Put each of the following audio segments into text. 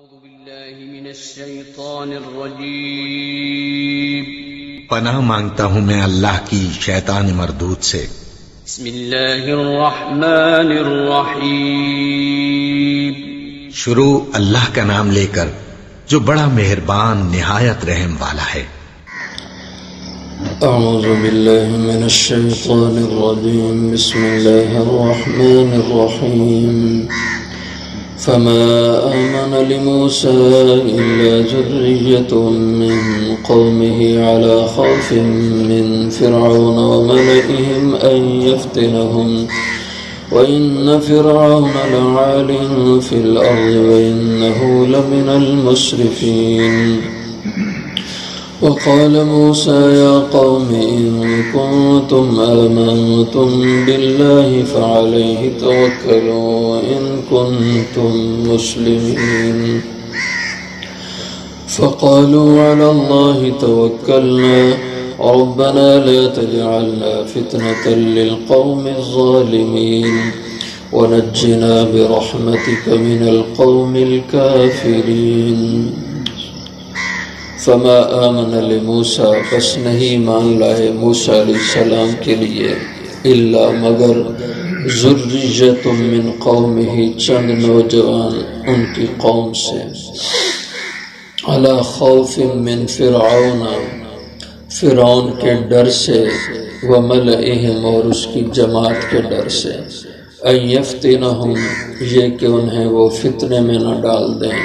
أعوذ بالله من الشيطان الرجيم پناہ مانگتا ہوں میں اللہ کی شیطان مردود سے۔ بسم الله الرحمن الرحيم شروع اللہ کا نام لے کر جو بڑا مہربان نہایت رحم والا ہے۔ أعوذ بالله من الشيطان الرجيم بسم الله الرحمن الرحيم فما آمن لموسى إلا ذرية من قومه على خوف من فرعون وملئهم أن يفتنهم وإن فرعون لعال في الأرض وإنه لمن المسرفين وقال موسى يا قوم إن كنتم آمنتم بالله فعليه توكلوا إن كنتم مسلمين فقالوا على الله توكلنا ربنا لا تجعلنا فتنة للقوم الظالمين ونجنا برحمتك من القوم الكافرين فما آمن لموسیٰ بس نہیں مان لائے موسیٰ علیہ السلام کے لیے الا مگر ذریۃ من قومہ چند نوجوان ان کی قوم سے علی خوف من فرعون فرعون کے ڈر سے وملئہم اور اس کی جماعت کے ڈر سے ان یفتنہم یہ کہ انہیں وہ فتنے میں نہ ڈال دیں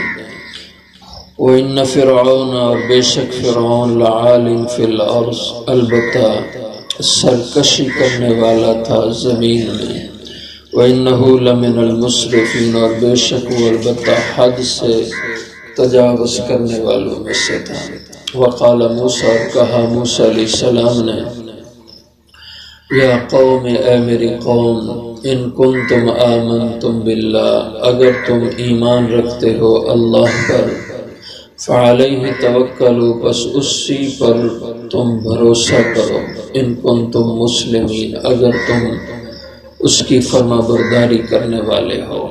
وَإِنَّ فِرْعَوْنَ اور بے شک فرعون لَعَالٍ فِي الْأَرْضِ البتہ سرکشی کرنے والا تھا زمین میں وَإِنَّهُ لَمِنَ الْمُسْرِفِينَ اور بے شک وہ البتہ حد سے تجاوز کرنے والوں میں سے تھا وقال موسیٰ اور کہا موسیٰ علیہ السلام نے یا قوم اے میری قوم ان کنتم آمنتم باللہ اگر تم ایمان رکھتے ہو اللہ پر فعلیہ توکلوا بس اسی پر تم بھروسہ کرو ان کنتم مسلمین اگر تم اس کی فرما برداری کرنے والے ہو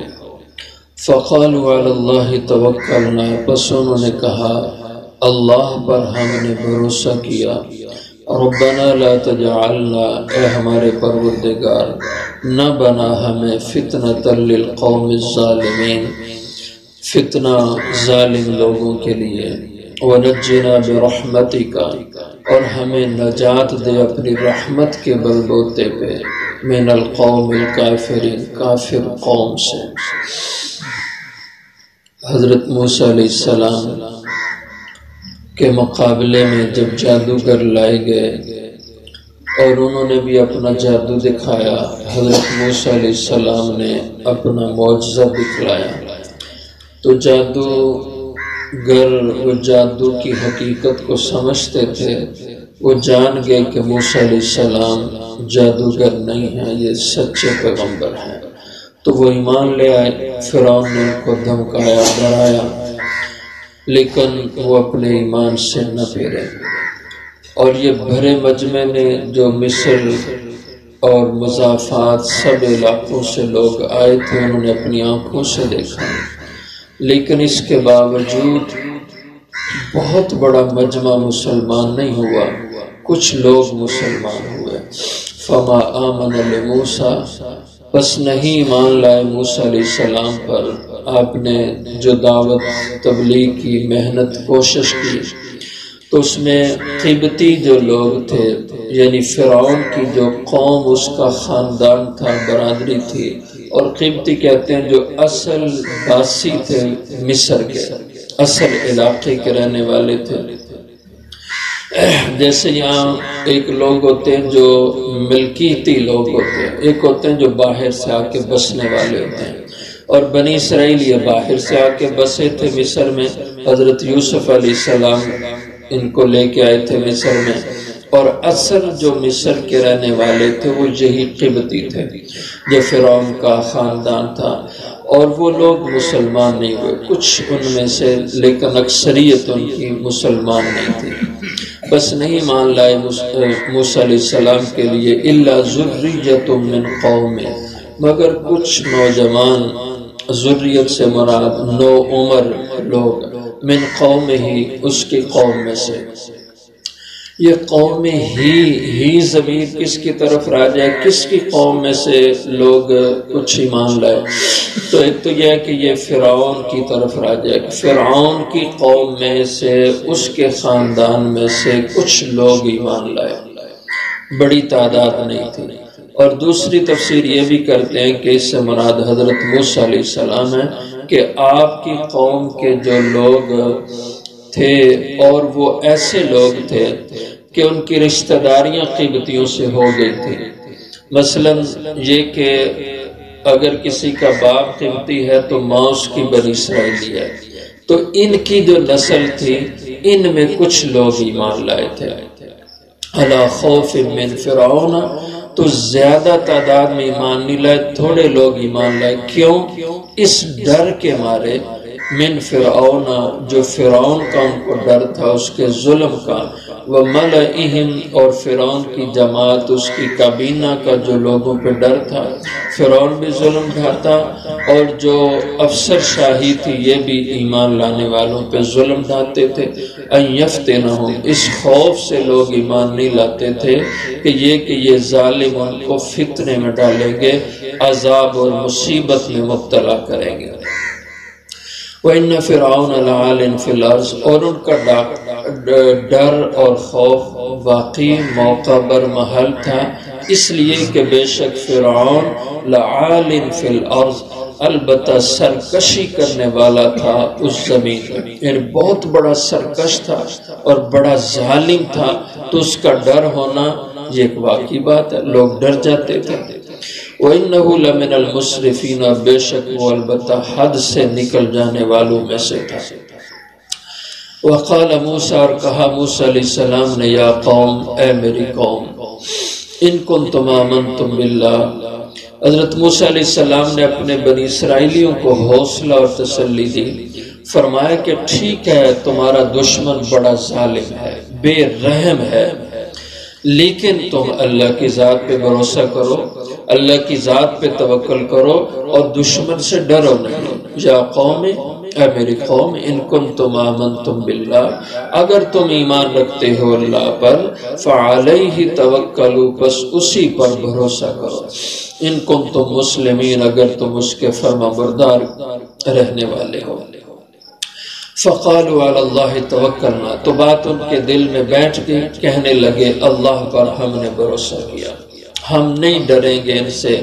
فقالوا علی اللہ توکلنا بس انہوں نے کہا اللہ پر ہم نے بھروسہ کیا ربنا لا تجعلنا اے ہمارے پروردگار نہ بنا ہمیں فتنة للقوم الظالمین فتنہ ظالم لوگوں کے لیے وَنَجِّنَا بِرَحْمَتِكَ اور ہمیں نجات دے اپنی رحمت کے بلبوتے پہ من القوم الکافرین کافر قوم سے حضرت موسیٰ علیہ السلام کے مقابلے میں جب جادوگر لائے گئے اور انہوں نے بھی اپنا جادو دکھایا حضرت موسیٰ علیہ السلام نے اپنا معجزہ دکھلایا تو جادوگر وہ جادو کی حقیقت کو سمجھتے تھے وہ جان گئے کہ موسیٰ علیہ السلام جادوگر نہیں ہیں یہ سچے پیغمبر ہیں تو وہ ایمان لے آئے فرعون نے ان کو دھمکایا ڈرایا لیکن وہ اپنے ایمان سے نہ پھرے اور یہ بھرے مجمع میں جو مصر اور مضافات سب علاقوں سے لوگ آئے تھے انہوں نے اپنی آنکھوں سے دیکھا لیکن اس کے باوجود بہت بڑا مجمع مسلمان نہیں ہوا کچھ لوگ مسلمان ہوئے فما آمن لموسیٰ بس نہیں ایمان لائے موسیٰ علیہ السلام پر آپ نے جو دعوت تبلیغ کی محنت کوشش کی تو اس میں قبطی جو لوگ تھے یعنی فرعون کی جو قوم اس کا خاندان تھا برادری تھی اور قبطی کہتے ہیں جو اصل باسی تھے مصر کے اصل علاقے کے رہنے والے تھے جیسے یہاں ایک لوگ ہوتے ہیں جو ملکیتی لوگ ہوتے ہیں ایک ہوتے ہیں جو باہر سے آ کے بسنے والے ہوتے ہیں اور بنی اسرائیل یہ باہر سے آ کے بسے تھے مصر میں حضرت یوسف علیہ السلام ان کو لے کے آئے تھے مصر میں اور اصل جو مصر کے رہنے والے تھے وہ یہی قبطی تھے جو فرعون کا خاندان تھا اور وہ لوگ مسلمان نہیں ہوئے کچھ ان میں سے لیکن اکثریت ان کی مسلمان نہیں تھی بس نہیں مان لائے موسیٰ علیہ السلام کے لیے الا ذریۃ من قوم مگر کچھ نوجوان ذریت سے مراد نو عمر لوگ، من قوم ہی اس کی قوم میں سے۔ یہ قوم ہی ضمیر کس کی طرف راجع ہے؟ کس کی قوم میں سے لوگ کچھ ایمان لائے؟ تو ایک تو یہ ہے کہ یہ فرعون کی طرف راجع ہے، فرعون کی قوم میں سے، اس کے خاندان میں سے کچھ لوگ ایمان لائے، بڑی تعداد نہیں تھی۔ اور دوسری تفسیر یہ بھی کرتے ہیں کہ اس سے مراد حضرت موسیٰ علیہ السلام ہے کہ آپ کی قوم کے جو لوگ تھے، اور وہ ایسے لوگ تھے کہ ان کی رشتہ داریاں قبطیوں سے ہو گئی تھی۔ مثلا یہ کہ اگر کسی کا باپ قبطی ہے تو ماں اس کی بنی اسرائیلی ہے، تو ان کی جو نسل تھی ان میں کچھ لوگ ایمان لائے تھے۔ علی خوف من فرعون، تو زیادہ تعداد میں ایمان نہیں لائے، تھوڑے لوگ ایمان لائے۔ کیوں؟ اس ڈر کے مارے، من فرعون، جو فرعون کا ان کو ڈر تھا، اس کے ظلم کا، وملئہم، اور فرعون کی جماعت، اس کی کابینہ کا جو لوگوں پہ ڈر تھا، فرعون بھی ظلم ڈھاتا، اور جو افسر شاہی تھی یہ بھی ایمان لانے والوں پہ ظلم ڈھاتے تھے۔ ان یفتنہم، اس خوف سے لوگ ایمان نہیں لاتے تھے کہ یہ ظالم ان کو فتنے میں ڈالیں گے، عذاب اور مصیبت میں مبتلا کریں گے۔ وَإِنَّ فِرْعَوْنَ لَعَالٍ فِي الْأَرْضِ، اور ان کا ڈر اور خوف واقعی موقع بر محل تھا، اس لیے کہ بے شک فرعون لَعَالٍ فِي الْأَرْضِ، البتہ سرکشی کرنے والا تھا اس زمین میں، یعنی بہت بڑا سرکش تھا اور بڑا ظالم تھا، تو اس کا ڈر ہونا یہ ایک واقعی بات ہے، لوگ ڈر جاتے تھے۔ وَإِنَّهُ لَمِنَ الْمُسْرِفِينَ، بے شک وہ البتہ حد سے نکل جانے والوں میں سے تھا۔ وَقَالَ مُوسَىٰ، اور کہا موسیٰ علیہ السلام نے، یا قوم، اے میری قوم، ان کنتم آمنتم باللہ، حضرت موسیٰ علیہ السلام نے اپنے بنی اسرائیلیوں کو حوصلہ اور تسلی دی، فرمایا کہ ٹھیک ہے تمہارا دشمن بڑا ظالم ہے، بے رحم ہے، لیکن تم اللہ کی ذات پہ بھروسہ کرو، اللہ کی ذات پہ توکل کرو، اور دشمن سے ڈرو نہیں۔ یا قوم، اے میری قوم، ان کنتم آمنتم باللہ، اگر تم ایمان رکھتے ہو اللہ پر، فعلیہ توکلوا، پس اسی پر بھروسہ کرو، ان کنتم مسلمین، اگر تم اس کے فرما بردار رہنے والے ہو۔ فقالوا علی اللہ توکلنا، تو بات ان کے دل میں بیٹھ گئی، کہنے لگے اللہ پر ہم نے بھروسہ کیا، ہم نہیں ڈریں گے ان سے،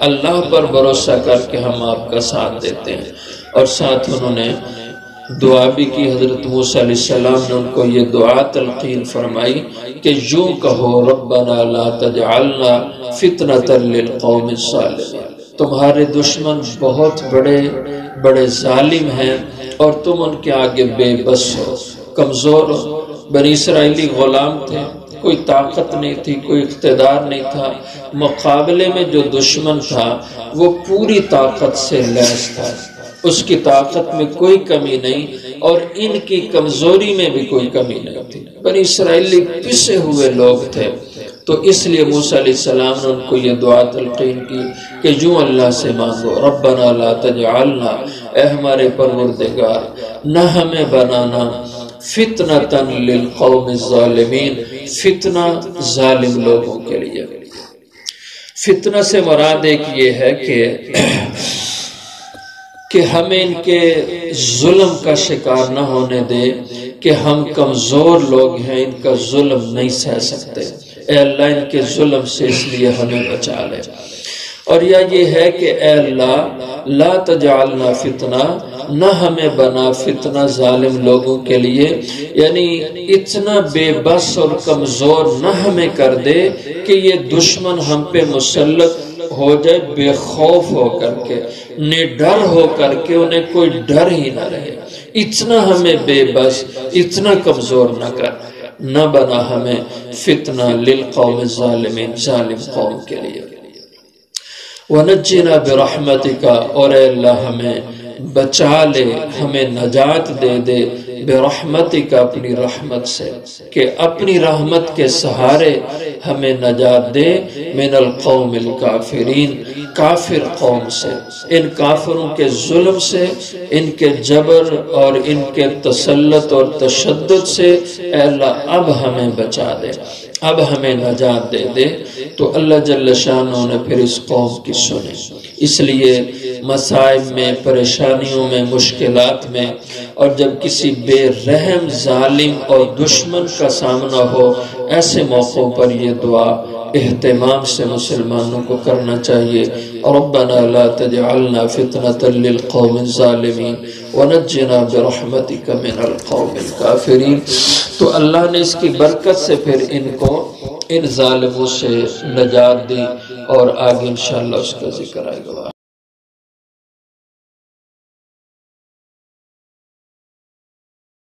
اللہ پر بھروسہ کر کے ہم آپ کا ساتھ دیتے ہیں۔ اور ساتھ انہوں نے دعا بھی کی، حضرت موسیٰ علیہ السلام نے ان کو یہ دعا تلقین فرمائی کہ یوں کہو، ربنا لا تجعلنا فتنۃ للقوم الظالمین، تمہارے دشمن بہت بڑے بڑے ظالم ہیں اور تم ان کے آگے بے بس ہو، کمزور ہو۔ بنی اسرائیلی غلام تھے، کوئی طاقت نہیں تھی، کوئی اقتدار نہیں تھا، مقابلے میں جو دشمن تھا وہ پوری طاقت سے لیس تھا، اس کی طاقت میں کوئی کمی نہیں اور ان کی کمزوری میں بھی کوئی کمی نہیں تھی۔ بنی اسرائیلی پسے ہوئے لوگ تھے، تو اس لیے موسیٰ علیہ السلام نے ان کو یہ دعا تلقین کی کہ یوں اللہ سے مانگو، ربنا لا تجعلنا، اے ہمارے پروردگار نہ ہمیں بنانا، فتنۃ للقوم الظالمین، فتنہ ظالم لوگوں کے لیے۔ فتنہ سے مراد ایک یہ ہے کہ ہمیں ان کے ظلم کا شکار نہ ہونے دے، کہ ہم کمزور لوگ ہیں، ان کا ظلم نہیں سہ سکتے، اے اللہ ان کے ظلم سے اس لیے ہمیں بچا لے۔ اور یہ ہے کہ اے اللہ لا تجعلنا فتنہ، نہ ہمیں بنا فتنہ ظالم لوگوں کے لیے، یعنی اتنا بے بس اور کمزور نہ ہمیں کر دے کہ یہ دشمن ہم پہ مسلط ہو جائے بے خوف ہو کر کے، نڈر ہو کر کے، انہیں کوئی ڈر ہی نہ رہے، اتنا ہمیں بے بس، اتنا کمزور نہ کر، نہ بنا ہمیں فتنہ للقوم الظالمین، ظالم قوم کے لیے۔ وَنَجِّنَا بِرَحْمَتِكَ، اور اے اللہ ہمیں بچا لے، ہمیں نجات دے دے برحمتک، اپنی رحمت سے، کہ اپنی رحمت کے سہارے ہمیں نجات دے من القوم الکافرین، کافر قوم سے، ان کافروں کے ظلم سے، ان کے جبر اور ان کے تسلط اور تشدد سے اے اللہ اب ہمیں بچا دے، اب ہمیں نجات دے دے۔ تو اللہ جل شانہ نے پھر اس قوم کی سنی۔ اس لیے مصائب میں، پریشانیوں میں، مشکلات میں، اور جب کسی بے رحم ظالم اور دشمن کا سامنا ہو، ایسے موقعوں پر یہ دعا اہتمام سے مسلمانوں کو کرنا چاہیے۔ ربنا لا تجعلنا فتنة للقوم الظالمین ونجنا برحمتک من القوم الکافرین۔ تو اللہ نے اس کی برکت سے پھر ان کو ان ظالموں سے نجات دی، اور آگے انشاءاللہ اس کا ذکر آئے گا۔